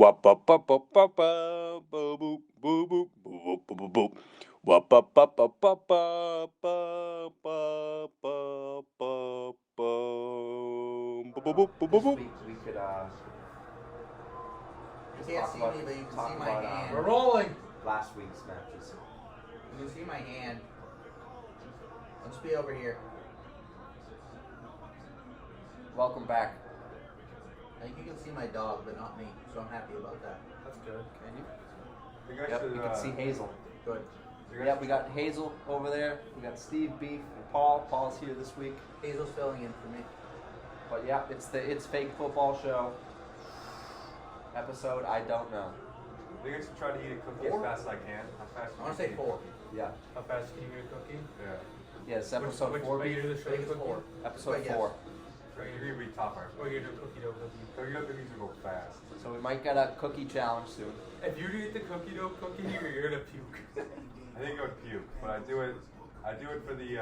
Wop up up up up up boop boop boop boop boop boop boop. Wop up up up up up up up up up boop boop boop boop This boop. week we could You can't see me, but you can see my hand. We're rolling. last week's matches. You can see my hand. Let's be over here. Welcome back. I think you can see my dog, but not me, so I'm happy about that. That's good. Can you? You guys Yep, should, you can see Hazel. Good. you guys Yep, we got Hazel over there. We got Steve, Beef, and Paul. Paul's here this week. Hazel's filling in for me. But yeah, it's fake football show episode. I don't know. I think I should try to eat a cookie Four? as fast as I can. How fast? I want to say 4. Yeah, How fast can you eat a cookie? Yeah. yeah. It's episode which 4. way you do the I show think it's cookie? 4. Episode But yes. 4. So you're gonna be top right. Or you do cookie dough cookie? Cookie dough cookies will go fast. So we might get a cookie challenge soon. If you eat the cookie dough cookie, you're gonna puke. I think I would puke, but I do it for the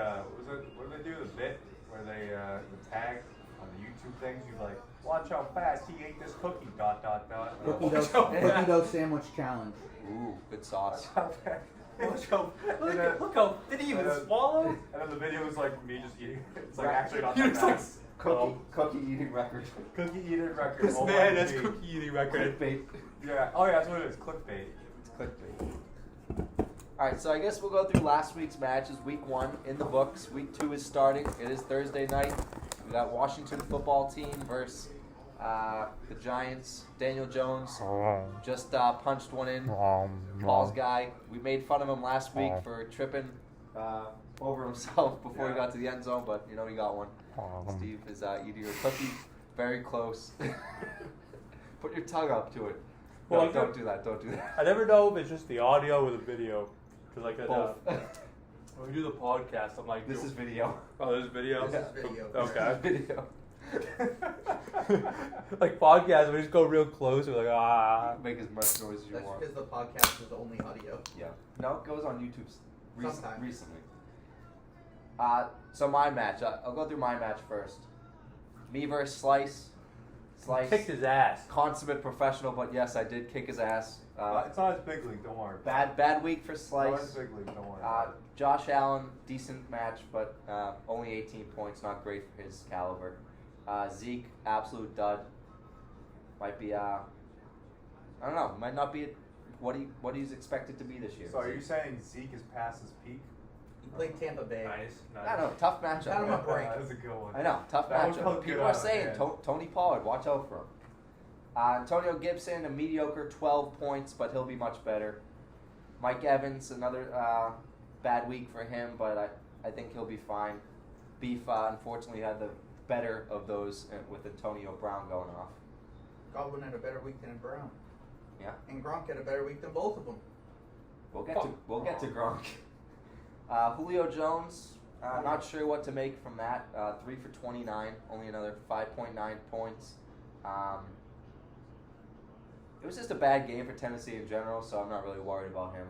what do they do? The bit where they the tag on the YouTube things. You like, watch how fast he ate this cookie. Dot dot dot. Cookie dough sandwich challenge. Ooh, good sauce. How fast? Watch how, And then- look how, did he even and then- swallow? And then the video is like me just eating. It's like Right. actually not He that looks like fast. Cookie eating record. Cookie eating record. This Oh my man has God. cookie eating record. Clickbait. Yeah. Oh yeah, that's what it is. Clickbait. It's clickbait. Alright, so I guess we'll go through last week's matches. Week 1 in the books. Week 2 is starting. It is Thursday night. We got Washington football team versus the Giants. Daniel Jones just punched one in. Paul's guy. We made fun of him last week for tripping over himself before he Yeah. got to the end zone, but you know he got one. Steve is eating a cookie. Very close. Put your tongue up to it. Well, No, don't do that. Don't do that. I never know if it's just the audio or the video. Cause like Both. when we do the podcast, I'm like, This is video. oh, there's video. This is video. Okay. Video. Like podcast, we just go real close. We're like, ah. Make as much noise as you That's want. because the podcast is only audio. Yeah. No, it goes on YouTube Sometimes. recently. So my match. I'll go through my match first. Me versus Slice. Slice. Kicked his ass. Consummate professional, but yes, I did kick his ass. It's not as big league. Don't worry. Bad week for It's not as Slice. big league. Don't worry. Josh Allen, decent match, but only 18 points, not great for his caliber. Zeke, absolute dud. Might be, I don't know, might not be what he's expected to be this year. So are you saying Zeke is past his peak? He played Tampa Bay. Nice. I don't know, tough Got him matchup. a break. That's a good one. I know, tough That one matchup. felt People good are on saying hand. Tony Pollard, watch out for him. Antonio Gibson, a mediocre 12 points, but he'll be much better. Mike Evans, another bad week for him, but I think he'll be fine. Beef, unfortunately, had the better of those with Antonio Brown going off. Godwin had a better week than Brown. Yeah. And Gronk had a better week than both of them. We'll get to Gronk. Julio Jones, not sure what to make from that. 3 for 29, only another 5.9 points. It was just a bad game for Tennessee in general, so I'm not really worried about him.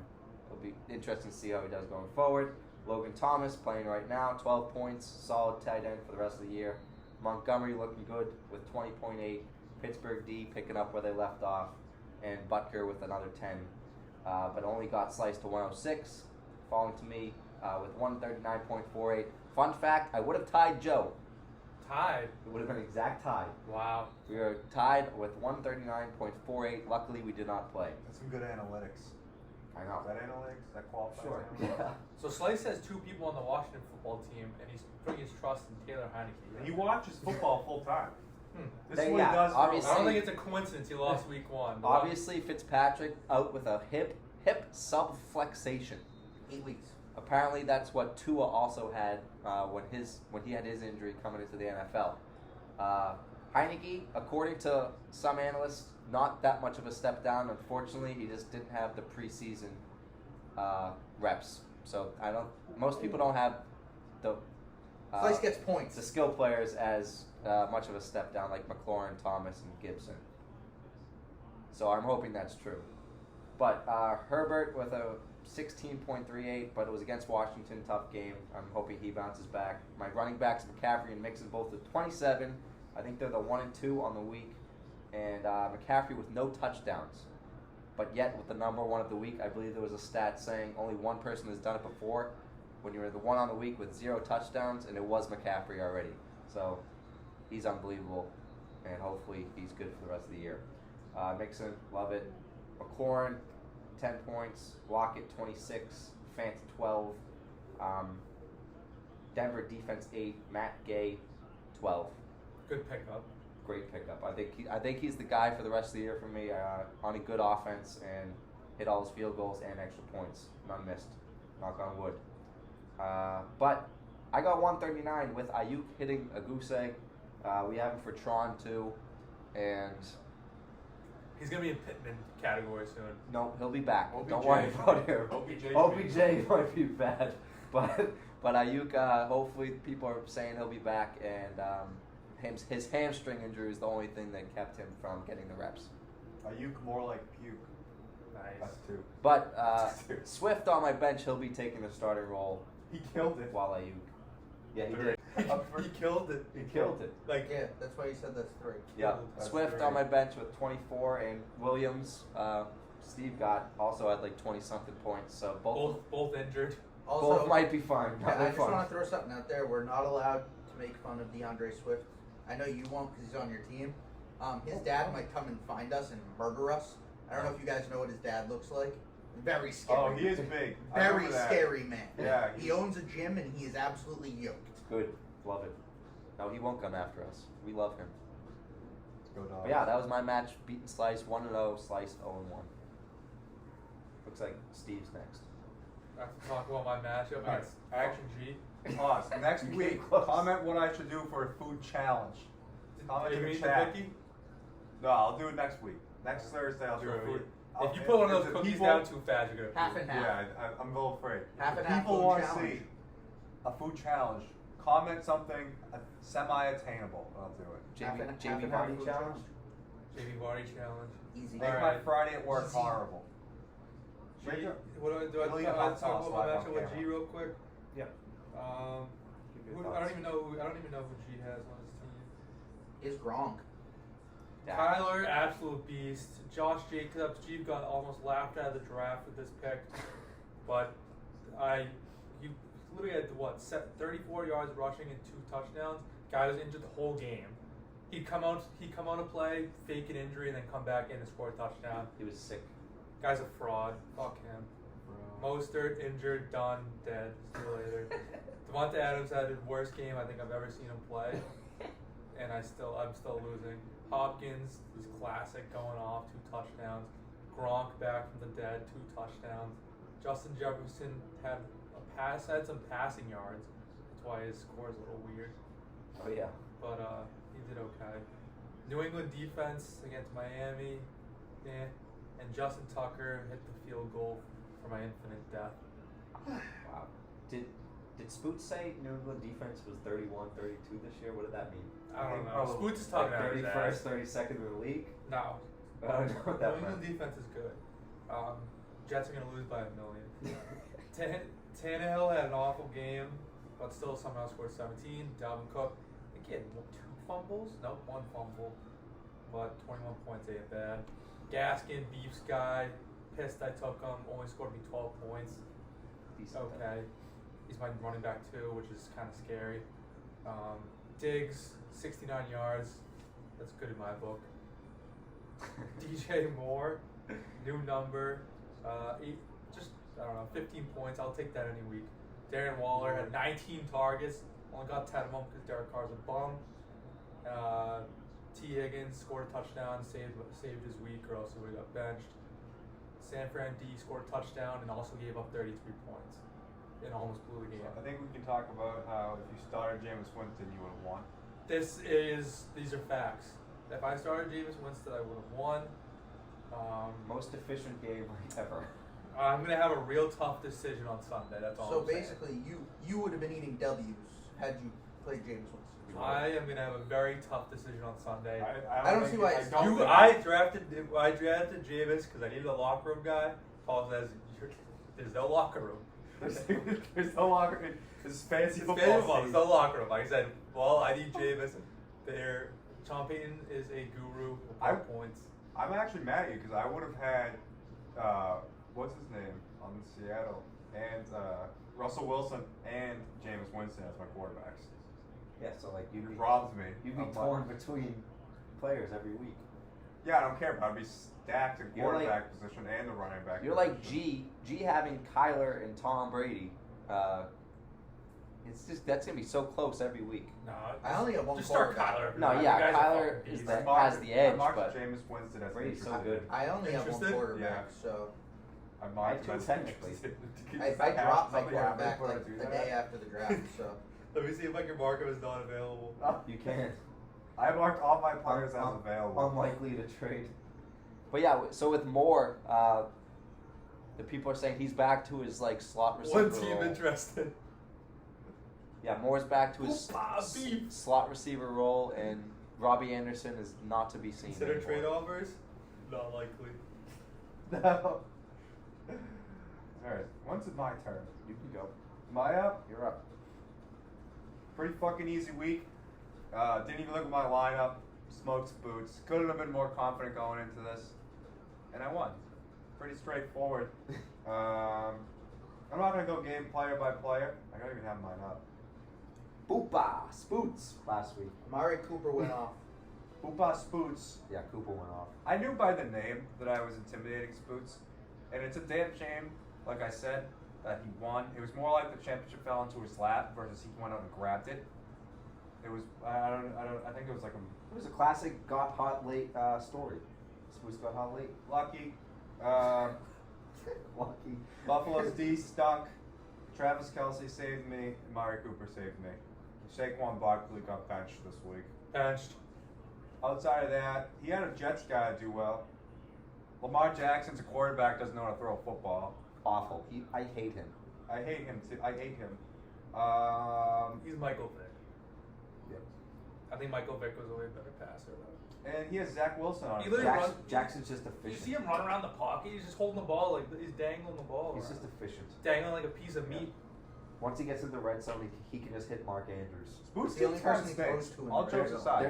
It'll be interesting to see how he does going forward. Logan Thomas playing right now, 12 points, solid tight end for the rest of the year. Montgomery looking good with 20.8. Pittsburgh D picking up where they left off, and Butker with another 10, but only got sliced to 106, falling to me with 139.48. Fun fact: I would have tied Joe. Tied. It would have been an exact tie. Wow. We are tied with 139.48. Luckily, we did not play. That's some good analytics. I know. Is that analytics? Is that qualifies? Sure. Analytics? Yeah. So Slice has 2 people on the Washington football team, and he's putting his trust in Taylor Heineke. He watches football full time. This Then, is what yeah, he does. obviously- I don't think it's a coincidence he lost week 1. Obviously, Fitzpatrick out with a hip subflexation. 8 weeks. Apparently, that's what Tua also had when he had his injury coming into the NFL. Heineke, according to some analysts, not that much of a step down. Unfortunately, he just didn't have the preseason reps. So most people don't have the Slice gets points. the skill players as much of a step down like McLaurin, Thomas, and Gibson. So I'm hoping that's true. But Herbert with a 16.38, but it was against Washington, tough game. I'm hoping he bounces back. My running backs, McCaffrey and Mixon, both with 27. I think they're the 1 and 2 on the week. and McCaffrey with no touchdowns. But yet, with the number one of the week, I believe there was a stat saying only one person has done it before. When you were the one on the week with 0 touchdowns, and it was McCaffrey already. So he's unbelievable, and hopefully he's good for the rest of the year. Mixon, love it. McLaurin, 10 points. Lockett, 26. Fant, 12. Denver defense 8. Matt Gay, 12. Good pickup. Great pickup. I think he's the guy for the rest of the year for me. On a good offense and hit all his field goals and extra points. None missed. Knock on wood. But I got 139 with Ayuk hitting a goose egg. We have him for Tron too, and He's gonna be in Pittman category soon. no, he'll be back. OBJ. Don't worry about him. OBJ. OBJ might be bad, but Ayuk. Hopefully, people are saying he'll be back, and his hamstring injury is the only thing that kept him from getting the reps. Ayuk more like puke. Nice. That's 2. But Swift on my bench, he'll be taking the starting role He killed it. while Ayuk. Yeah, he did. He killed it. He killed it. Like Yeah, that's why you said that's 3. Yeah, That's Swift great. on my bench with 24, and Williams, Steve got also had like 20-something points. So both injured. Also, both might be fine. yeah, Not I be just fun. want to throw something out there. We're not allowed to make fun of DeAndre Swift. I know you won't because he's on your team. His dad might come and find us and murder us. I don't know if you guys know what his dad looks like. Very scary. Oh, he is big. I Very remember that. scary man. Yeah, He owns a gym and he is absolutely yoked. Good, love it. No, he won't come after us. We love him. Go Dogs. But yeah, that was my match. Beaten Slice 1-0, Slice 0-1. Looks like Steve's next. I have to talk about my matchup Alright. against Action G. Pause. Next You came week, close. comment what I should do for a food challenge. Comment You in the mean chat. cookie? No, I'll do it next week. Next Thursday, I'll do a True, food. If you put one of if those the cookies people- down too fast, you're gonna Half puke. and half. Yeah, I'm a little afraid. Half If and half people food want to challenge. see a food challenge, comment something semi-attainable. I'll do it. Half and- half JV and half Vardy food challenge? JV Vardy challenge. Easy. Make All my right. Friday at work Easy. horrible. G, Make it- what do I It'll eat talk hot sauce about my live on matchup with G camera. real quick? Yeah. Who, I don't even know who G has on his team. Is Gronk. Tyler, absolute beast. Josh Jacobs, G got almost laughed out of the draft with this pick, but he literally had 34 yards rushing and 2 touchdowns. Guy was injured the whole game. He'd come out to play, fake an injury, and then come back in and score a touchdown. He was sick. Guy's a fraud. Fuck him. Mostert injured, done, dead. See you later. Devonta Adams had the worst game I think I've ever seen him play, and I'm still losing. Hopkins was classic, going off 2 touchdowns. Gronk back from the dead, 2 touchdowns. Justin Jefferson had some passing yards. That's why his score is a little weird, Oh yeah. but he did okay. New England defense against Miami, and Justin Tucker hit the field goal for my infinite death. Wow. Did Spoot say New England defense was 31-32 this year? What did that mean? I don't know. Probably Spoots is talking Like out his 31st, ass. 32nd in the league? No. I don't know what New that England meant. defense is good. Jets are going to lose by 1 million. Tannehill had an awful game, but still somehow scored 17. Dalvin Cook, I think he had 2 fumbles? Nope, 1 fumble. But 21 points ain't bad. Gaskin, Beefs guy, pissed I took him, only scored me 12 points. Decent. Okay. He's my running back too, which is kind of scary. Diggs, 69 yards. That's good in my book. DJ Moore, new number. I don't know, 15 points. I'll take that any week. Darren Waller had 19 targets. Only got 10 of them because Derek Carr's a bum. T. Higgins scored a touchdown, saved his week, or else he would have got benched. San Fran D scored a touchdown and also gave up 33 points and almost blew the game. I think we can talk about how if you started Jameis Winston, you would have won. These are facts. If I started Jameis Winston, I would have won. Most efficient game ever. I'm gonna have a real tough decision on Sunday. That's all. So I'm saying. basically, you would have been eating W's had you played James Winston. I am gonna have a very tough decision on Sunday. I don't see why it's- I drafted Jameis because I needed a locker room guy. Paul says there's no locker room. There's no longer. This is fantasy It's football. fantasy football. There's season. no locker room. Like I said, well, I need Jameis. Sean Payton is a guru I- of points. I'm actually mad at you because I would have had what's his name on Seattle and Russell Wilson and Jameis Winston as my quarterbacks. Yeah, so like It robs me. you'd be of torn between players every week. Yeah, I don't care, but I'd be stacked in You're like- quarterback position and the running back. You're like position. G having Kyler and Tom Brady. It's just that's gonna be so close every week. No, I only have one just start quarterback. Kyler. No, You yeah, guys are Kyler fucking is beasts. that- I marked- has the edge, I marked but Jameis Winston as Brady's so interesting. good. I only have one Interested? quarterback, Yeah. so I marked I him do as technically. interested. I dropped my Something happened quarterback when I like do the that? day after the draft. So Let me see if I can mark him as not available. You can. I marked all my players as available. Unlikely to trade. But yeah, so with Moore, the people are saying he's back to his like slot receiver One team role. interested. Yeah, Moore's back to his Opa, beef. slot receiver role, and Robbie Anderson is not to be seen. Consider anymore. trade offers? Not likely. No. Alright, when's it my turn? You can go. Am I up? You're up. Pretty fucking easy week. Didn't even look at my lineup. Smoked boots. Couldn't have been more confident going into this. And I won. Pretty straightforward. I'm not going to go game player by player. I don't even have mine up. Boopa Spoots last week. Amari Cooper went off. Hoopa Spoots. Yeah, Cooper went off. I knew by the name that I was intimidating Spoots. And it's a damn shame, like I said, that he won. It was more like the championship fell into his lap versus he went out and grabbed it. It was, I think it was like It was a classic got hot late story. Spoots got hot late. lucky. Lucky. Buffalo's D stunk. Travis Kelce saved me. Amari Cooper saved me. Saquon Barkley got benched this week. Benched. Outside of that, he had a Jets guy do well. Lamar Jackson's a quarterback, doesn't know how to throw a football. Awful. I hate him. I hate him too. I hate him. He's Michael Vick. Yep. I think Michael Vick was a way better passer though. And he has Zach Wilson on He his literally team. runs- Jackson's just You efficient. see him run around the pocket, he's just holding the ball like he's dangling the ball. He's around. just efficient. Dangling like a piece of meat. Once he gets in the red zone, he can just hit Mark Andrews. Spooks The only team kind person of he throws stinks. to in All the jokes red aside.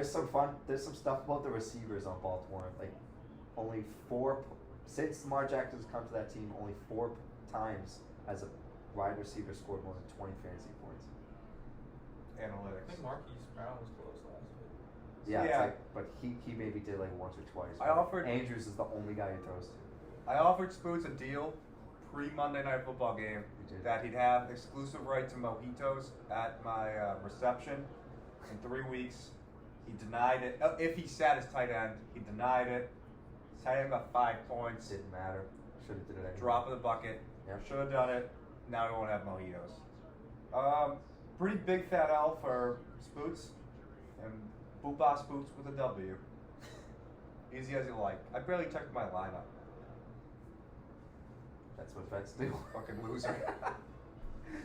There's some stuff about the receivers on Baltimore. Like, only since Lamar Jackson's come to that team, only 4 times as a wide receiver scored more than 20 fantasy points. I Analytics. think Marquise Brown was close last week. Yeah, Yeah. It's like, but he maybe did like once or twice. I but offered- Andrews is the only guy he throws to. I offered Spoots a deal pre-Monday Night Football game You did. that he'd have exclusive right to mojitos at my reception in 3 weeks. He denied it. If he sat as tight end, he denied it. His tight end got 5 points. Didn't matter. Should have did it anyway. Drop of the bucket. Yep. Should have done it. Now we won't have mojitos. Pretty big fat L for Spoots. And Boopa Spoots with a W. Easy as you like. I barely checked my lineup. That's what vets do. Fucking loser.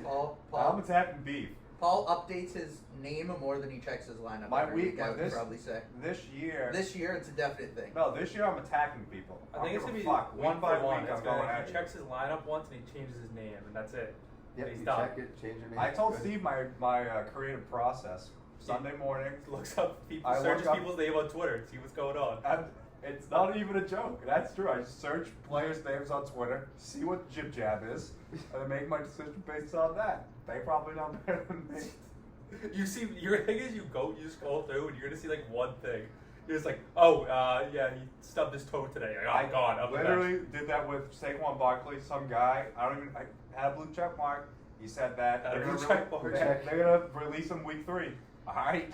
Paul I'm attacking beef. Paul updates his name more than he checks his lineup. My every week, I would this probably say. This year. This year, it's a definite thing. No, this year I'm attacking people. I think it's don't gonna give be a fuck. week One by for one. week It's I'm going gonna, at he you. checks his lineup once and he changes his name and that's it. Yep, He's you done. check it, change your name. I told Good. Steve my creative process. Sunday morning. Looks up people, I searches look up- people's name on Twitter, see what's going on. And it's not even a joke. That's true. I just search players' names on Twitter, see what jib jab is, and then make my decision based on that. They probably know better than me. You see, your thing is you just go through and you're gonna see like one thing. You're just like, oh, yeah, he stubbed his toe today. Like, oh, God, I'm literally did that with Saquon Barkley. Some guy, I had a blue check mark. He said that Had a they're blue gonna check mark. they're gonna release him week 3. All right.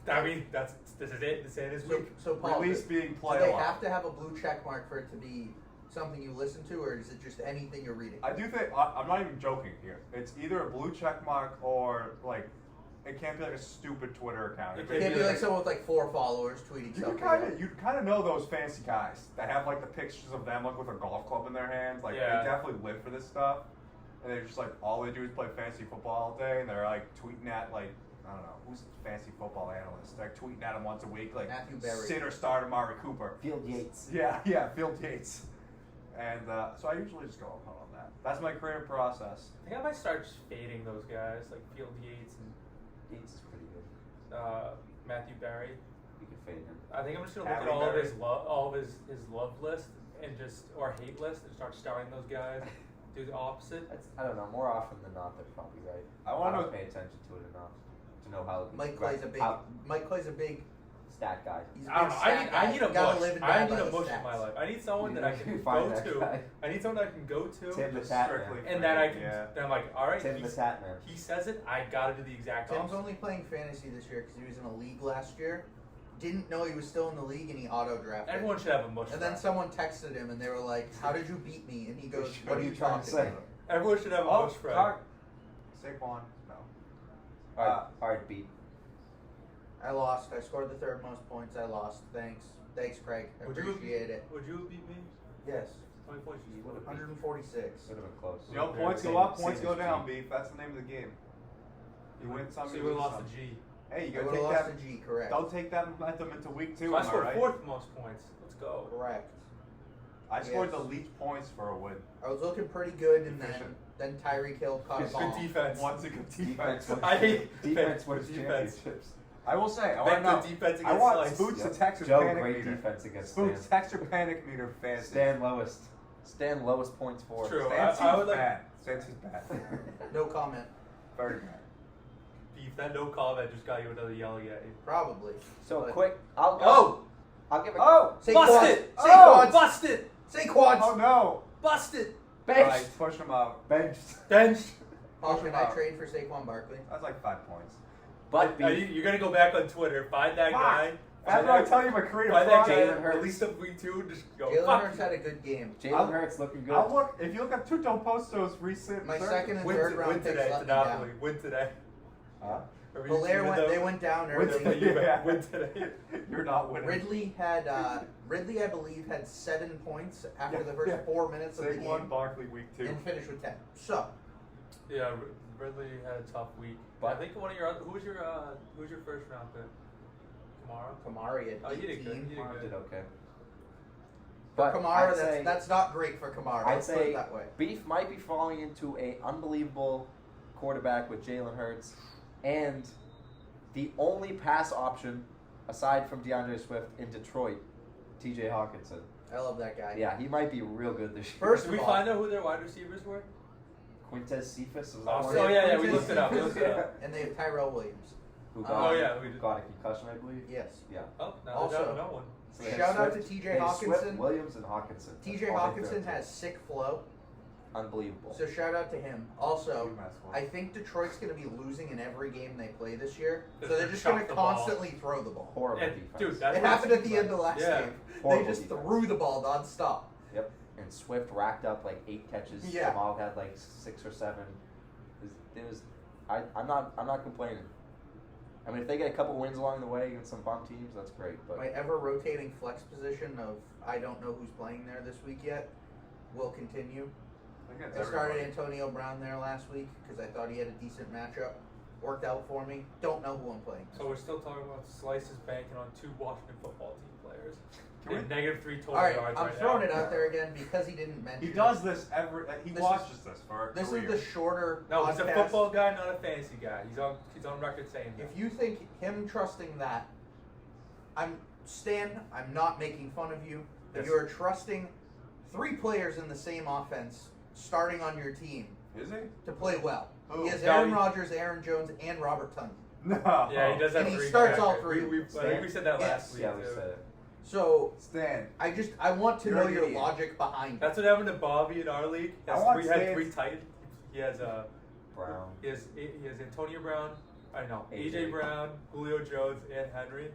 I mean, this is it. This is his week. So Paul, Release do being do play they a lot. have to have a blue check mark for it to be something you listen to, or is it just anything you're reading? I do think I'm not even joking here. It's either a blue check mark or like it can't be like a stupid Twitter account. It If It it can't be be like someone with like 4 followers tweeting you something. kind of know those fancy guys that have like the pictures of them like with a golf club in their hands. Like Yeah. they definitely live for this stuff, and they're just like all they do is play fantasy football all day, and they're like tweeting at like I don't know who's the fancy football analyst. They're tweeting at him once a week like Matthew Berry. sit or start Amari Cooper. Field Yates. Yeah, Field Yates. And so I usually just go on that. That's my creative process. I think I might start just fading those guys like Field Yates and Yates is pretty good. Matthew Berry. You can fade him. I think I'm just gonna look at all of his love list and or hate list and start starting those guys. Do the opposite. I don't know. More often than not, they're probably right. I want don't to pay attention to it enough to know how. Mike Clay's a big stat guy. He's a I don't big know. stat guy. I need a You gotta bush. live and I die need by a the bush in stats. my life. I need someone that I can Find go that to. guy. I need someone that I can go to. Tim the just Tat strictly Man. And then I for can. it, yeah. Then I'm like, all right. Tim the Tat Man. He says it. I gotta do the exact Tim's opposite. only playing fantasy this year because he was in a league last year. Didn't know he was still in the league and he auto drafted. Everyone should have a mush. And then draft. someone texted him and they were like, "How did you beat me?" And he goes, What "What are are you you trying to talking say? about?" Everyone should have a mush friend. Saquon, no. All right, beat. I lost. I scored the third most points. I lost. Thanks, Craig. I appreciate it. Would you have beat me? Yes. How many points did you get? 146. Would have been close. You know, Yeah, points same- go up, same points go as down, G. beef. That's the name of the game. You win some, So you you would lose have lost some. a G. Hey, you I gotta would have take lost that. a G, correct. Don't take that momentum into week 2. So I am I scored right? fourth most points. Let's go. Correct. I scored Yes. the least points for a win. I was looking pretty good, and Efficient. then Tyreek Hill caught a Good bomb. defense. Once a good Defense. defense. I hate Defense wins defense. championships. I will say, I Bet want to the know. defense I against want Slice. Spooks to Yep. text your Joe, panic great meter. defense against Spooks, Stan. text your panic meter fantasy. Stan lowest. Stan lowest points for. True. Stan's I would like- bad. Stan's bad. No comment. Very bad. Beef. That no comment just got you another yelling at you. Probably. So But- quick, I'll go. Oh! I'll give a Saquon. Busted! Saquon. Busted! Saquon. Oh no! Busted! bench. Alright, push him out. Benched. Benched. How Push can him I out. trade for Saquon Barkley? That's like 5 points. But You're gonna go back on Twitter, find that Fuck. guy. After I tell you my career, Find that guy. Jalen Hurts. Release up week 2. Just go. Jalen fuck Hurts you. had a good game. Jalen Hurts looking good. I'll look. If you look at Tuto Posto's recent. My search- second and Win, third win round picks today let to me down. Napoli. Win today. Huh? They went down Win early. today. Yeah. Win today. You're not winning. Ridley, I believe, had 7 points after the first Yeah. 4 minutes of the Saquon game Barkley week 2. and finished with 10. So, Yeah, Ridley had a tough week. But- I think one of your who was your first round pick? Kamara. Kamara at 18. Oh, he did good. He did Kamara good. did okay. For But Kamara, I'd say, that's not great for Kamara. I'd Let's put say it that way. Beef might be falling into a unbelievable quarterback with Jalen Hurts, and the only pass option aside from DeAndre Swift in Detroit, T.J. Hawkinson. I love that guy. Yeah, he might be real good this year. First Did we of all- find out who their wide receivers were? Quintez Cephas was Oh, that so one? yeah, we looked it up. We looked it up. And they have Tyrell Williams. Who Oh, yeah, we did. got a concussion, I believe. Yes. Yeah. Oh, now Also- they got no one. So they have Shout out Swift- to T.J. they have Hawkinson. Swift, Williams, and Hawkinson. TJ That's all they Hawkinson threw. has sick flow, Unbelievable. so shout out to him. Also, You mess with. I think Detroit's going to be losing in every game they play this year, so Just they're just chuck going to the ball. constantly throw the ball. Horrible And, defense. dude, that's It what happened it at the seems end of like. last Yeah. game. Horrible They just defense. threw the ball nonstop. Yep. And Swift racked up like 8 catches. Yeah. Jamal had like 6 or 7. I'm not complaining. I mean, if they get a couple wins along the way against some bum teams, that's great. But My ever rotating flex position of I don't know who's playing there this week yet will continue. I think I that's started everybody. Antonio Brown there last week because I thought he had a decent matchup. Worked out for me. Don't know who I'm playing. So we're still talking about Slices banking on 2 Washington football team players. Can And -3 total All right, yards I'm right throwing now. it out there again because he didn't mention. He it. does this every. He This watches this for a This career. is the shorter. No, he's a podcast. football guy, not a fantasy guy. He's on record saying that. If you think him trusting that, I'm not making fun of you. But Yes. you're trusting 3 players in the same offense starting on your team Is he? to play well. Who? He has No, Aaron he- Rodgers, Aaron Jones, and Robert Tunyon. No. Yeah, he does have And he three starts all backers. 3. I think we said that last week. yeah, we too. said it. So Stan. I want to You're know an your idiot. logic behind it. That's what happened to Bobby in our league. He I has want three, had Stan's- 3 tight. He has Brown. he has Antonio Brown. I know AJ. AJ Brown, Julio Jones, and Henry.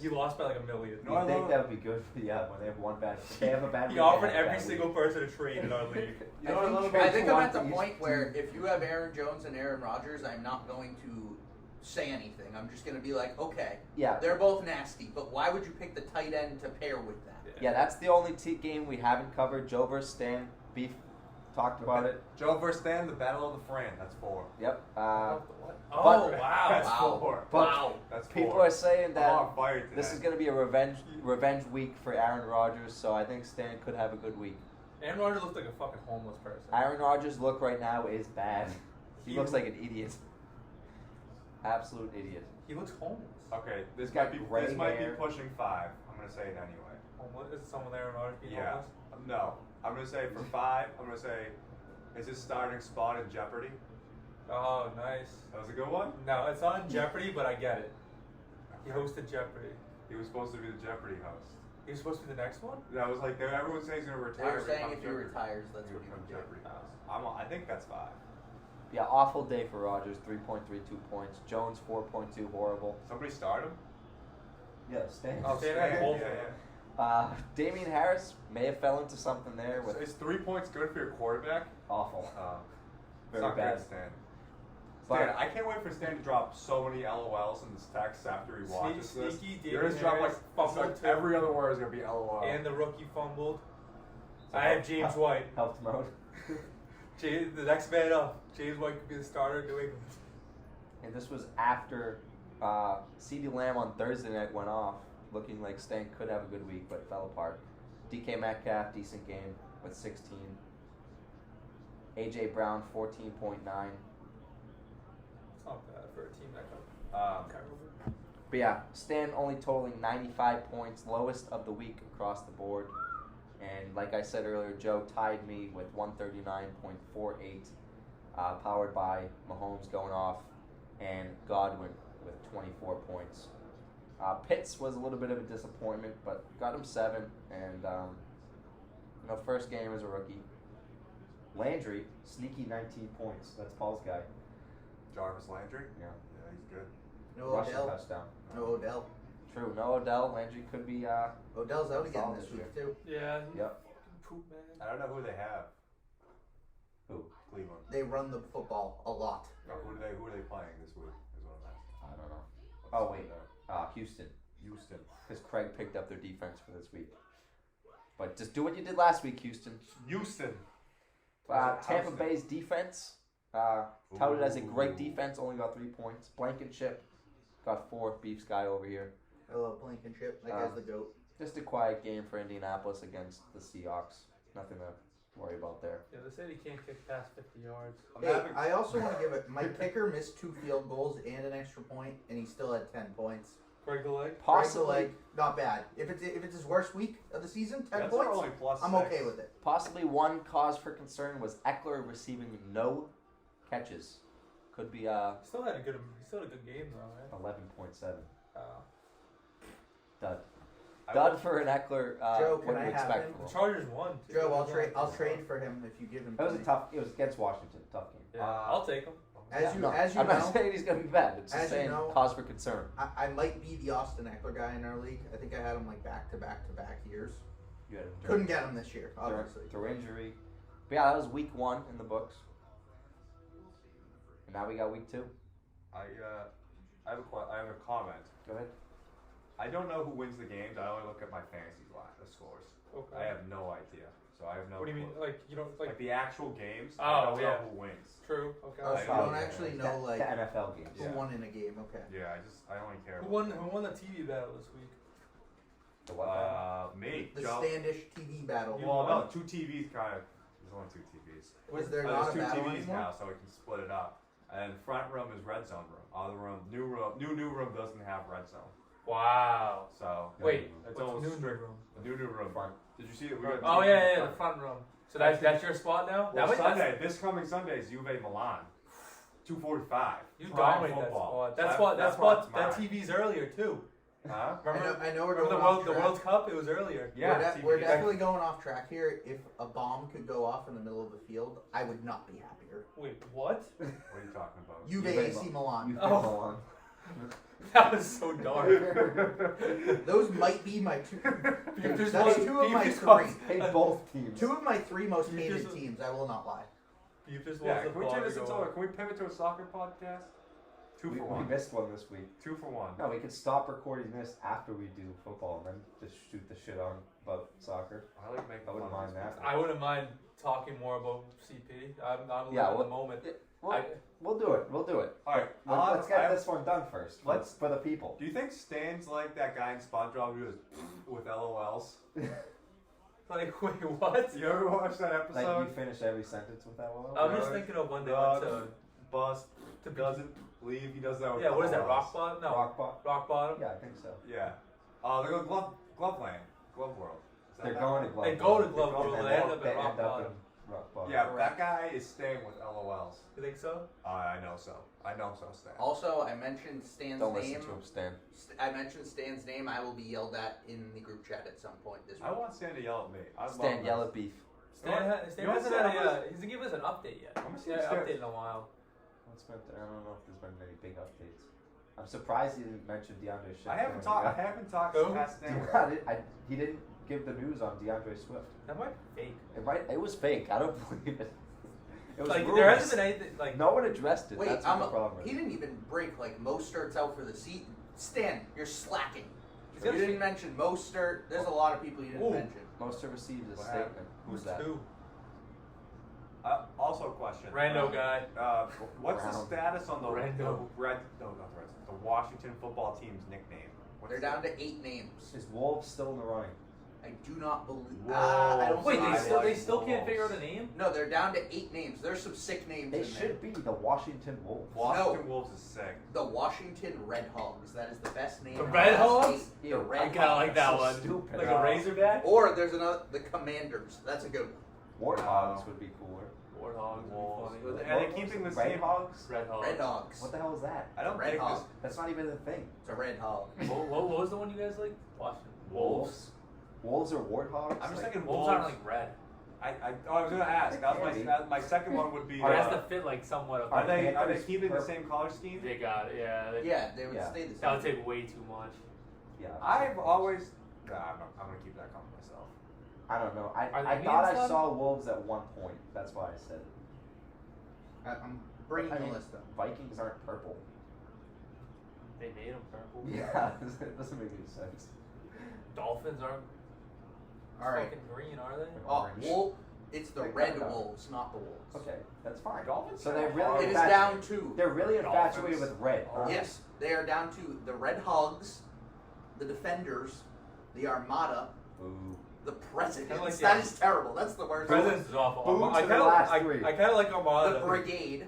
He lost by like $1 million. No, I You think love- that would be good for when they have one bad. If they have a bad. He week, offered they have a every bad single week. person a trade in our league. You know what I love about I think I'm One at the to each point where team. if you have Aaron Jones and Aaron Rodgers, I'm not going to say anything. I'm just going to be like, okay, Yeah. they're both nasty, but why would you pick the tight end to pair with that? Yeah, that's the only game we haven't covered. Joe versus Stan. Beef talked about it. Joe versus Stan, the Battle of the Fran. That's 4. Yep. Oh But- wow! That's Wow. 4. But Wow. That's 4. people are saying I'm that on fire today. this is going to be a revenge week for Aaron Rodgers, so I think Stan could have a good week. Aaron Rodgers looked like a fucking homeless person. Aaron Rodgers' look right now is bad. He He- looks like an idiot. Absolute idiot. He looks homeless. Okay, this Got might be gray hair. pushing 5. I'm gonna say it anyway. Homeless? Is someone there in order to be Yeah. homeless? No, I'm gonna say for 5. I'm gonna say, is his starting spot in Jeopardy? Oh, nice. That was a good one. No, it's not in Jeopardy, but I get it. He hosted Jeopardy. He was supposed to be the Jeopardy host. He was supposed to be the next one? That was like everyone says he's gonna They retire. were saying become if he Jeopardy. retires, that's what he become would do. Jeopardy host. I think that's 5. Yeah, awful day for Rodgers. 3.32 points. Jones 4.2, horrible. Somebody start him. Yeah, Stan. Oh, Stan had both of yeah, them. yeah. Damian Harris may have fell into something there with So is 3 points good for your quarterback? awful. It's Very not bad. good, Stan. But- Stan, I can't wait for Stan to drop so many LOLs in this text after he watches this. Sneaky You're gonna Damian drop like, Harris it's fumbled like too. every other word is gonna be LOL. And the rookie fumbled. So I have James White. Helped mode. The next man up. James White could be the starter in New England. And this was after CeeDee Lamb on Thursday night went off, looking like Stan could have a good week, but fell apart. DK Metcalf, decent game with 16. AJ Brown, 14.9. It's not bad for a team that Um, got But yeah, Stan only totaling 95 points, lowest of the week across the board. And like I said earlier, Joe tied me with 139.48, powered by Mahomes going off and Godwin with 24 points. Pitts was a little bit of a disappointment, but got him 7. And, first game as a rookie. Landry, sneaky 19 points. That's Paul's guy. Jarvis Landry. Yeah. Yeah, he's good. No Rushing Odell. touchdown. No Odell. True. No Odell. Landry could be. Odell's out again Solid this this week too. Yeah. Yep. Poop man. I don't know who they have. Who? Cleveland. They run the football a lot. No, who are they playing this week? Is what I'm asking. I don't know. Let's Oh, find wait. out. Houston. Houston. Because Craig picked up their defense for this week. But just do what you did last week, Houston. Houston. Tampa Houston. Bay's defense, touted as a great Ooh. defense, only got 3 points. Blankenship got 4. Beef's guy over here. I love Blankenship. That guy's the goat. Just a quiet game for Indianapolis against the Seahawks. Nothing to worry about there. Yeah, they said he can't kick past 50 yards. Hey, I also want to give it. My kicker missed 2 field goals and an extra point, and he still had 10 points. Break the leg. Possibly, Break the leg, not bad. If it's his worst week of the season, 10 That's points, only plus I'm 6. okay with it. possibly one cause for concern was Eckler receiving no catches. Could be He still had a good game though, right? 11.7. Oh. Dud. I Dud would- for an Eckler. Joe, what can do I you have expect him? from The him? Chargers won. too. Joe, I'll trade for him if you give him. It was to a me. tough. It was against Washington. Tough game. Yeah, I'll take him. As you I'm know, not saying he's gonna be bad. It's just as you saying know- cause for concern. I might be the Austin Eckler guy in our league. I think I had him like back to back to back years. You had him Couldn't get him this year, obviously. through injury. But yeah, that was week 1 in the books. And now we got week 2. I have a comment. Go ahead. I don't know who wins the games. I only look at my fantasy the scores. Okay. I have no idea. So I have no. What do you mean? clue. Like you don't Like like? the actual games, Oh, I don't yeah. know who wins. True. Okay. Oh, so you I don't know. actually know like the NFL games. who Yeah. won in a game. Okay. Yeah, I only care. Who about won the TV battle this week? The what? Me. The Joe. Standish TV battle. You Well, won? no, 2 TVs kind of. There's only 2 TVs. Was there There's not a 2 battle TVs anymore? now, so we can split it up. And front room is red zone room. Other room, new room doesn't have red zone. Wow. So Wait, it's what's almost new strict. room? The new room. Front. Did you see it? We got Oh two yeah, in yeah, the front room. So that's your spot now. Well, That was- Sunday, this coming Sunday is Juve Milan, 2:45. You Prime dominate that football. spot. That spot's that mine. TV's earlier too. Huh? I know we're Remember going the off World track. Cup? It was earlier. Yeah, we're TV. definitely going off track here. If a bomb could go off in the middle of the field, I would not be happier. Wait, what? What are you talking about? Juve Juve AC Milan. You Oh. go on. That was so dark. Those might be my two. Beef That's just 2 of my just 3. wants- Hate both teams. 2 of my 3 most You hated just- teams. I will not lie. Beef just Yeah, wants can we the turn ball this to into? go. Can we pivot to a soccer podcast? 2 We for 1. missed one this week. 2 for 1. No, we could stop recording this after we do football and then just shoot the shit on about soccer. I like making I wouldn't fun mind of that. these I wouldn't mind talking more about CP. I'm Yeah, living well- the moment. Well, we'll do it. We'll do it. All right, Let's get this one done first. Let's- for the people. Do you think Stan's like that guy in SpongeBob who goes with LOLs? Like, wait, what? You ever watch that Like you episode? finish every sentence with that one. I'm just thinking of when they went to bust, doesn't leave. He does that with Yeah, what is that? Colorado. Rock bottom? No. Rock bottom? Yeah, I think so. Yeah. They go glove land, glove world. Is that They're that going one? to Glove They go to World. Glove World, and they end up they at Rock end up Bottom. in Rock Bottom. Yeah, Correct. that guy is staying with LOLs. You think so? I know so. Stan. Also, I mentioned Stan's Don't name. listen to him, Stan. I mentioned Stan's name. I will be yelled at in the group chat at some point this week. I want Stan to yell at me. I Stan, love yell this. at beef. Stan You know hasn't Stan, had a, he hasn't given us an update yet. I'm gonna see Yeah, Stan- update in a while. I don't know if there's been any big updates. I'm surprised he didn't mention DeAndre Swift. I haven't talked Who? past Stan. He didn't give the news on DeAndre Swift. That might be fake. It was fake. I don't believe it. It was Like, rumors. there hasn't been anything, like, No one addressed it. Wait, That's what the problem he is. didn't even break like Mostert's out for the season. Stan, you're slacking. He's You gonna didn't mention Mostert. There's a lot of people you didn't Ooh. mention. Most have received a What statement. happened? Who's that? two. Also, a question. Rando guy. What's the Brown. status on the Rando. the Washington football team's nickname? They're down to 8 names. Is Wolves still in the running? I do not believe. Whoa. I don't Wait, think I so. they like still can't Wolves. figure out a name? No, they're down to 8 names. There's some sick names They in should be the Washington Wolves. Washington Wolves is sick. there. The Washington Red Hogs. That is the best name. The in Red last Hogs? 8. Ew, The Red I kind of Hogs. like that so one. stupid. Like No. a Razorback? Or there's another. The Commanders. That's a good one. Warthogs would be cooler. Warthogs Wolves. would be Are funny. they keeping the Red same? Hogs? Red Hogs. Red Hogs. What the hell is that? I don't Red think Hog. this. That's not even a thing. It's a Red Hog. What was the one you guys like? Washington. Wolves? Wolves or warthogs? I'm just Like, thinking Wolves Wolves. aren't like red. I was gonna ask. That was my second one would be. It has to fit like somewhat of. Are they Panthers keeping the purple. same color scheme? They got it. Yeah. Yeah, they would Yeah. stay the same. That would take way too much. yeah. I've always. Nah, I'm gonna keep that comment myself. I don't know. Are I they thought I being saw Wolves at one point. That's why I said it. I'm bringing I the mean, list up. Vikings aren't purple. They made them purple. Yeah, it doesn't make any sense. Dolphins aren't All right. fucking green, are they? Oh, Orange. it's the They're Red kinda- Wolves, not the Wolves. Okay, that's fine. Dolphins So are they're hard. really It is infatuated. down to. They're really Dolphins. infatuated with red. Oh. Yes, they are down to the Red Hogs, the Defenders, the Armada, Ooh. the Presidents. Kinda like That the- is terrible. That's the worst. Presidents is awful. Boo I to kind the last of three. I kind of like Armada. The Brigade.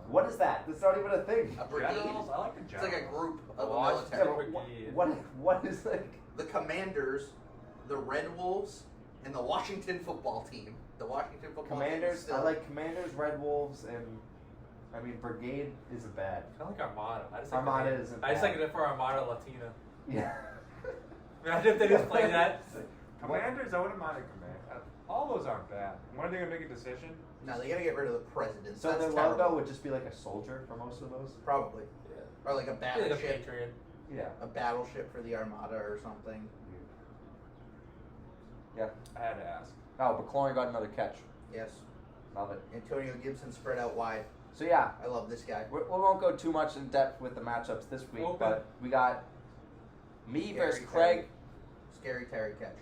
What is that? That's not even a thing. A brigade. Generals? I like the It's generals. like a group of a Washington Yeah, military. but Brigade. what is like? The Commanders, the Red Wolves, and the Washington football team. The Washington football team. Commanders. is still, I like Commanders, Red Wolves, and I mean Brigade isn't bad. I like Armada. I just like Armada the name. isn't I just bad. like it for Armada Latina. Yeah. Imagine if they just play that. Commanders, I wouldn't mind a command. All those aren't bad. When are they gonna make a decision? No, they gotta get rid of the presidents. So That's their terrible. logo would just be like a soldier for most of those. Probably. Yeah. Or like a I feel like a battleship. Patriot. Yeah. A battleship for the Armada or something. Yeah. I had to ask. Oh, but Cloyne got another catch. Yes. Love it. Antonio Gibson spread out wide. So yeah, I love this guy. We won't go too much in depth with the matchups this week, Open. but we got me versus Scary Craig. Terry. Scary Terry catch.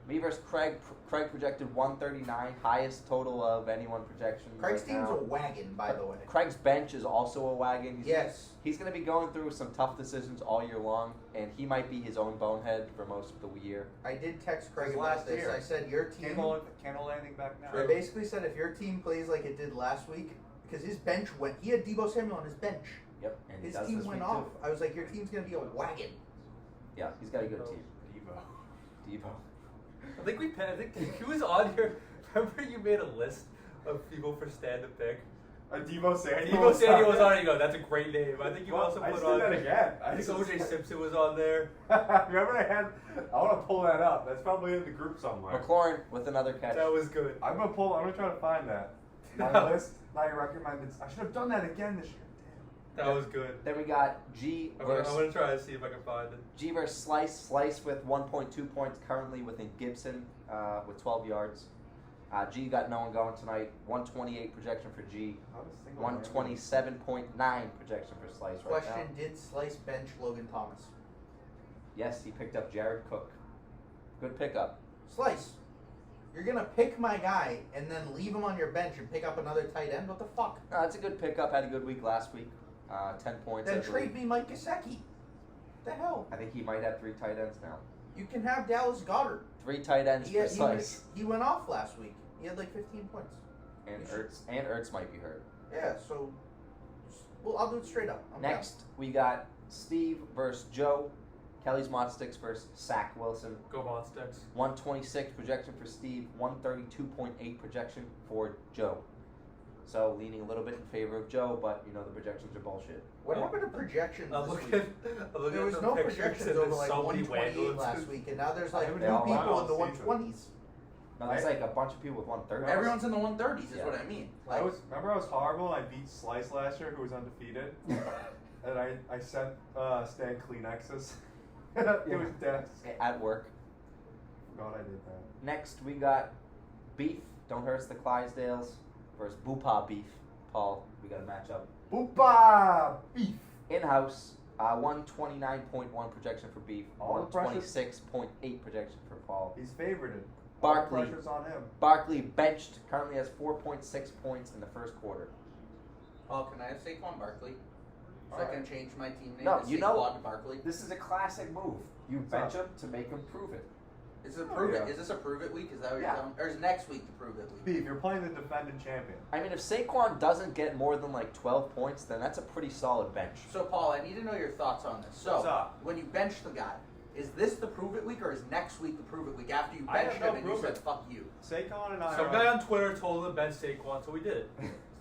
Me versus Craig. Craig projected 139, highest total of anyone projection. Craig's right team's now. a wagon, by the way. Craig's bench is also a wagon. Yes. He's going to be going through some tough decisions all year long, and he might be his own bonehead for most of the year. I did text Craig His about last this. year. I said your team. Can't hold anything back now. I basically said if your team plays like it did last week, because his bench went. He had Debo Samuel on his bench. Yep. And he His does team this went week, off. too. I was like, your team's gonna be a wagon. Yeah, he's got a good team. Devo. Devo. I think who was on your. Remember you made a list of people for stand to pick. Devo Samuel. Debo Samuel was on it. You go. That's a great name. I think you Well, also I put just on. did that again. I think OJ Simpson was on there. Remember I want to pull that up. That's probably in the group somewhere. McLaurin with another catch. That was good. I'm gonna try to find that. My No. list, my recommended. I should have done that again this year. That was good. Then we got G I'm versus gonna try to see if I can find it. G versus Slice. Slice with 1.2 points currently within Gibson with 12 yards. G got no one going tonight. 128 projection for G. 127.9 projection for Slice right Question: now. did Slice bench Logan Thomas? Yes, he picked up Jared Cook. Good pickup. Slice, you're gonna pick my guy and then leave him on your bench and pick up another tight end? What the fuck? That's a good pickup. Had a good week last week. 10 points. Then I believe. trade me Mike Gesicki. The hell? I think he might have 3 tight ends now. You can have Dallas Goddard. 3 tight ends for Slice. He went off last week. He had like 15 points. And Ertz might be hurt. Yeah, so Well, I'll do it straight up. I'm Next, we got Steve versus Joe. Kelly's Mod Sticks versus Sack Wilson. Go Mod Sticks. 126 projection for Steve. 132.8 projection for Joe. So leaning a little bit in favor of Joe, but you know the projections are bullshit. What happened to projections I'm this looking, week? I'm looking There was at no the pictures projections and over there's like so many 128 wagons. last week, and now there's I like haven't new all people watched in the all season. 120s. No, there's like a bunch of people with 130. Everyone's in the 130s, is Yeah. what I mean. I was horrible. I beat Slice last year, who was undefeated, and I sent Stan Kleenexes. It was death. At work. Forgot I did that. Next, we got Beef. Don't hurt the Clydesdales versus Boopa Beef. Paul, we got a matchup. Boopa beef. In-house, 129.1 projection for Beef. All the pressure- 126.8 projection for Paul. He's favorited. Barkley. All the pressure's on him. Barkley benched. Currently has 4.6 points in the first quarter. Oh, can I have Saquon Barkley? So I Alright. can change my team name No, to you know- Saquon Barkley. This is a classic move. You bench him to make him prove it. Is it prove yeah. it? Is this a prove it week? Is that what Yeah. you're telling me? Or is next week the prove it week? Beef, you're playing the defending champion. I mean, if Saquon doesn't get more than like 12 points, then that's a pretty solid bench. So Paul, I need to know your thoughts on this. So What's up? when you bench the guy, is this the prove it week or is next week the prove it week after you I benched have no him and you prove said it. fuck you? Saquon and I Some are. guy on Twitter told him to bench Saquon, so we did it.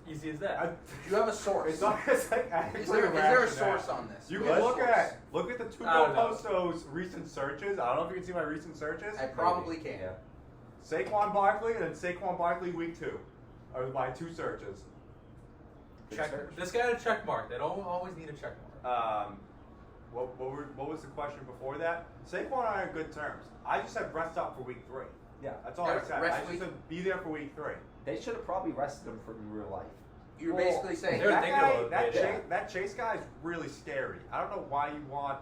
Easy as that. Do you have a source? It's not. It's like actually Is there a rationale. source on this? You Do can have a look source? at the Tuco I don't know. Posto's recent searches. I don't know if you can see my recent searches. I probably can. Yeah. Saquon Barkley and then Saquon Barkley week 2 are my 2 searches. Check. This guy had a check mark. They don't always need a check mark. What was the question before that? Saquon and I are on good terms. I just said rest up for week 3. Yeah. That's all I Yeah, said. rest I just week. said be there for week 3. They should have probably rested him for in real life. You're Well, basically saying they're that thinking guy, about it, yeah. that Chase guy is really scary. I don't know why you want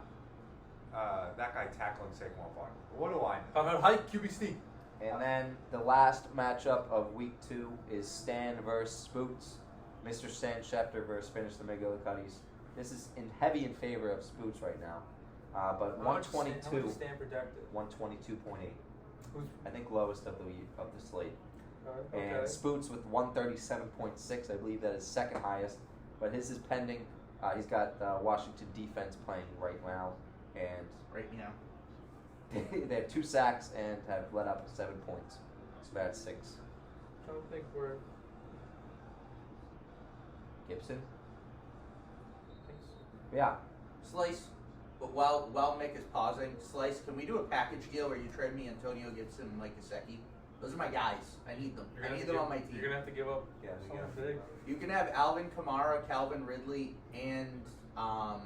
that guy tackling Saquon Barkley. What do I know? Talking about height, QB sneak. And then the last matchup of week 2 is Stan versus Spoots. Mr. Stan Schefter versus Finish the McGillicuddies. This is heavy in favor of Spoots right now. But How much is 122, Stan projected? 122.8. Who's I think lowest of the slate. okay? And Spoots with 137.6, I believe that is second highest. But his is pending. He's got Washington defense playing right now, and right now. they have 2 sacks and have let up 7 points. So that's 6. I don't think we're. Gibson. Thanks. Yeah. Slice. But while Mick is pausing, Slice, can we do a package deal where you trade me Antonio Gibson and Mike Gesicki? Those are my guys. I need them. You're I gonna need have them to on my give- team. You're gonna have to give up Yeah, something big. You can have Alvin Kamara, Calvin Ridley, and I'll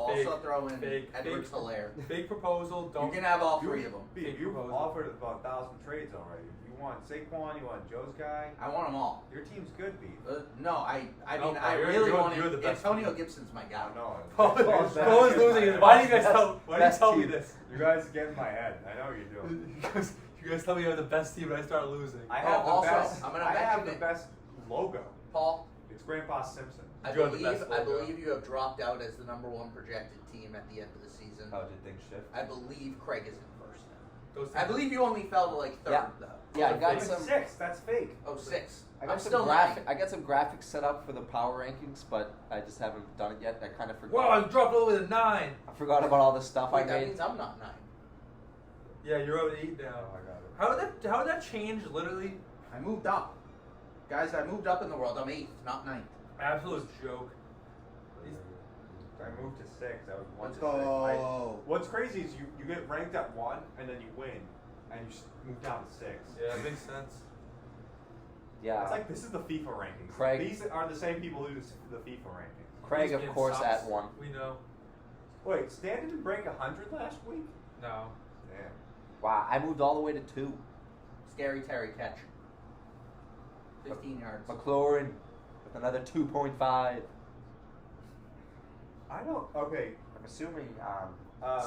Fake, also throw in fake, Edwards fake. Hilaire. Big proposal. You Don't. can have all 3 of them. Beef, you've offered about 1,000 trades already. You want Saquon, you want Joe's guy. I want them all. Your team's good, Beef. No, I No, mean, I you're- really you're- want you're the best Antonio team. Gibson's my guy. I know. Paul Paul's is losing. Why do you guys tell? Why do you Best tell me team. this? You guys get in my head. I know you do. You guys tell me you have the best team, and I start losing. I have the also, best. I'm gonna I have mention the it. best logo. Paul, It's Grandpa Simpson. I You have the best believe logo. you have dropped out as the #1 projected team at the end of the season. How did things shift? I believe Craig is in first now. Those I believe you only fell to like 3rd Yeah. though. Yeah, I got It's some. 6. That's fake. Oh, 6. I I'm got some still graphic. 9. I got some graphics set up for the power rankings, but I just haven't done it yet. I kind of forgot. Wow, I dropped all the way to 9. I forgot about all the stuff Wait, I that made. means I'm not 9. Yeah, you're at 8 now. Oh, I got it. How did that change? Literally, I moved up. Guys, I moved up in the world. I'm 8th, not 9th. absolute joke. I moved to 6. I was 1 Let's to 6. go. What's crazy is you get ranked at 1 and then you win and you move down to 6. Yeah, it makes sense. Yeah. It's like this is the FIFA rankings. Craig- These are the same people who do the FIFA rankings. Craig, This of kid course, sucks. at 1. We know. Wait, Stan didn't break 100 last week? No. Damn. Wow, I moved all the way to 2. Scary Terry catch. 15 yards. McLaurin with another 2.5. I don't. Okay. I'm assuming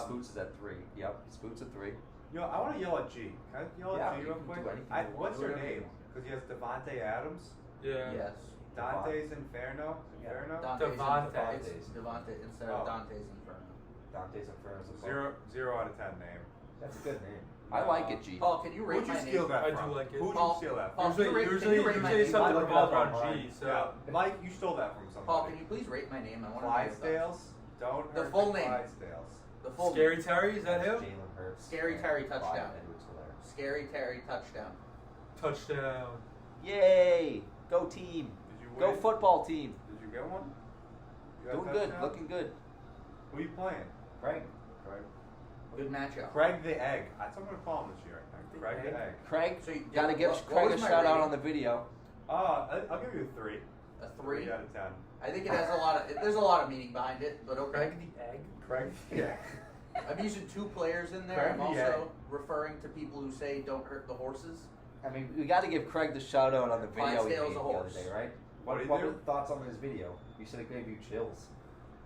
Spoots is at 3. Yep, Spoots at 3. You know, I want to yell at G. Can I yell Yeah, at G you real can quick? do anything you want. What's Do your whatever you name? Because he has Devontae Adams. Yeah. Yes. Dante's Inferno. Yeah. Inferno. Dante's Devontae. It's Devontae instead Oh. of Dante's Inferno. Dante's Inferno's a Zero out of 10 name. That's a good name. I like it, G. Paul, can you rate Who'd you my steal name? that I from? do like it. Who'd Paul- you steal that Paul, from? can you rate- Usually rate my say name? something Look it revolves up around online. G. So Yeah, Mike, you stole that from somebody. Paul, can you please rate my name? I want to know your thoughts. Clydesdales? Don't The hurt full the name. Clydesdales. The full Scary name. Terry, is that him? Jalen Hurts. Scary Terry and Clyde touchdown. Edwards-Helaire. Scary Terry touchdown. Touchdown. Yay! Go team. Did you Go win? football team. Did you get one? You got a Doing good. touchdown? Looking good. Who are you playing? Craig. Craig. Good matchup. Craig the Egg. That's what I'm gonna call him this year. I think. Craig the Egg. Craig, So you- gotta give what Craig a was my shout out rating? on the video. I'll give you a 3. A 3. out of 10. I think it has a lot of. There's a lot of meaning behind it, but okay. Craig the Egg. Craig. Yeah. I'm using 2 players in there. Craig I'm the also Egg. referring to people who say don't hurt the horses. I mean, we gotta give Craig the shout out on the video he Clydesdale's made a the other horse. day, right? What did he What do? were the thoughts on this video? You said it gave you chills.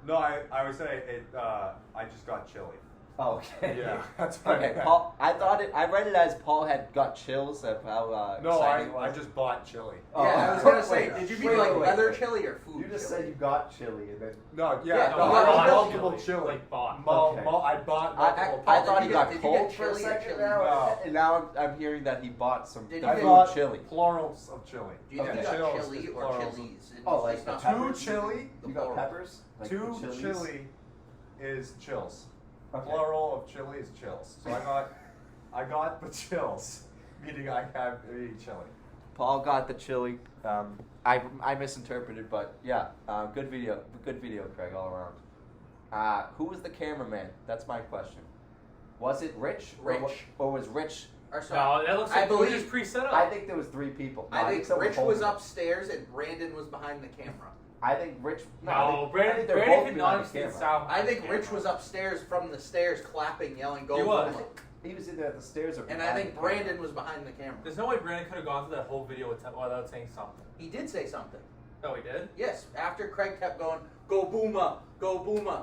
No, I would say it. I just got chilly. Oh, okay. Yeah, that's what I Okay, meant. Paul. I read it as Paul had got chills of how No, excited he I was. just bought chili. Oh, Yeah, I was gonna say, wait, did you mean wait, like wait, leather wait. chili or food? You just chili? said you got chili and then. No, Yeah, yeah, no, no, you I got got chili. multiple chili. Like bought. Okay. I bought I multiple. thought Did he you got get cold for a chili or second chili? now, No. and now I'm hearing that he bought some Did the you I get- food bought chili. plurals of chili. Do you think Okay. you got Chills chili is or plurals. chilies? It's Oh, like just the not- Two peppers? chili. The You got plural. peppers? Like Two the chilies? chili is chills. Okay. Plural of chili is chills. So I got the chills, meaning I have eating chili. Paul got the chili. I misinterpreted, but yeah, good video, Craig, all around. Who was the cameraman? That's my question. Was it Rich? Rich. Or was Rich? Or so, No, that looks I like it was believe- just pre-set up. I think there was 3 people. No, I think someone Rich holding was it. upstairs and Brandon was behind the camera. I think Rich. No, I think Brandon they're could both behind not the have seen camera. South. I think Rich was upstairs from the stairs clapping, yelling, "Go!" He was. Boomer." He was either at the stairs or. And I behind think the camera. Brandon was behind the camera. There's no way Brandon could have gone through that whole video without saying something. He did say something. Oh, he did? Yes, after Craig kept going, "Go Booma, go Booma."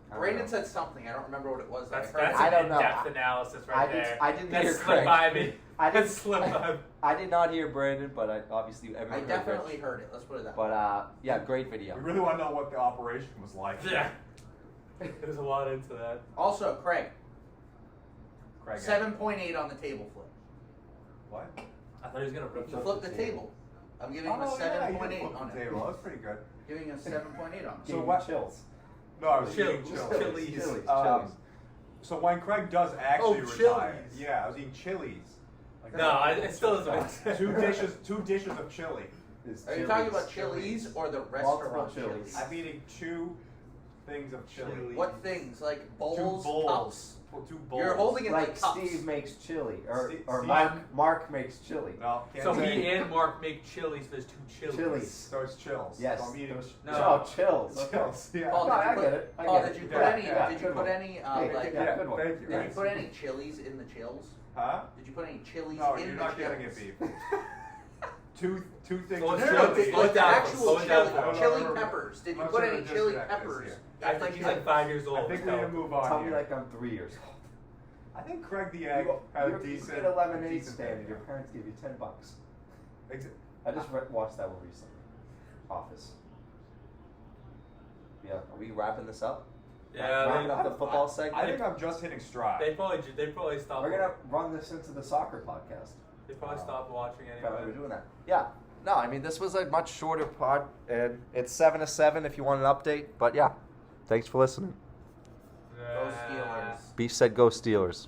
I don't Brandon know. said something. I don't remember what it was. That's I heard I an don't know. in-depth analysis right there. I didn't That hear slipped Craig. by me. I That didn't- slipped by me. I did not hear Brandon, but I obviously I everyone heard definitely Rich. heard it. Let's put it that way. But yeah, great video. We really want to know what the operation was like. Yeah. There's a lot into that. Also, Craig, Craig. 7.8 on the table flip. What? I thought he was going to rip He the flipped the table. I'm giving him a Oh, yeah, you 7.8 flipped on the it. table. That was pretty good. Giving him a 7.8 on it. So So what- what? Chills. No, I was Chilies. eating chili. Chilies. Chilies. Um, so when Craig does actually Oh, retire, Chilies. yeah, I was eating chilies. Like No, it still doesn't make sense. two dishes of chili. Is Are you chilies. talking about Chili's or the restaurant Chili's. Chili's? I'm eating 2 things of chili. What things? Like 2 bowls, bowls. cups? Well, 2 bowls. You're holding it like, Like cups. Steve makes chili, or Steve- Mark makes chili. No, can't So say. he and Mark make chilies. There's 2 chilies. Chilies. So it's chills. Yes. So I'm eating those- No. Oh, chills. chills. Yeah. Paul, No, did you I put, get it. I Paul, get did it. you put Yeah, any? yeah, Did you good put one. any? Yeah, Like, yeah, good one. Thank you. did you put any chilies in the chills? Huh? Did you put any chilies No, in you're the not chills? getting it, beef. two things So of it's No, no, chili. it's chili. Slow like it the down, actual slow it chili, down. chili No, peppers. Did you Much put of a any chili disconnect is peppers? here. I think he's like 5 years old. I think we need to move on Tell me here. like I'm 3 years old. I think Craig the Egg You, had you, a decent. you get a lemonade decent stand and video. your parents give you $10. Ex- I just watched that one recently. Office. Yeah, are we wrapping this up? Yeah, Wrapping they, up the football segment. I think I'm just hitting stride. they probably stopped. We're gonna run this into the soccer podcast. They probably stopped watching Probably anyway. we're doing that. Yeah. No, I mean this was a much shorter pod, and it's 7 to 7 if you want an update. But yeah, thanks for listening. Go Steelers. Beef said, "Go Steelers."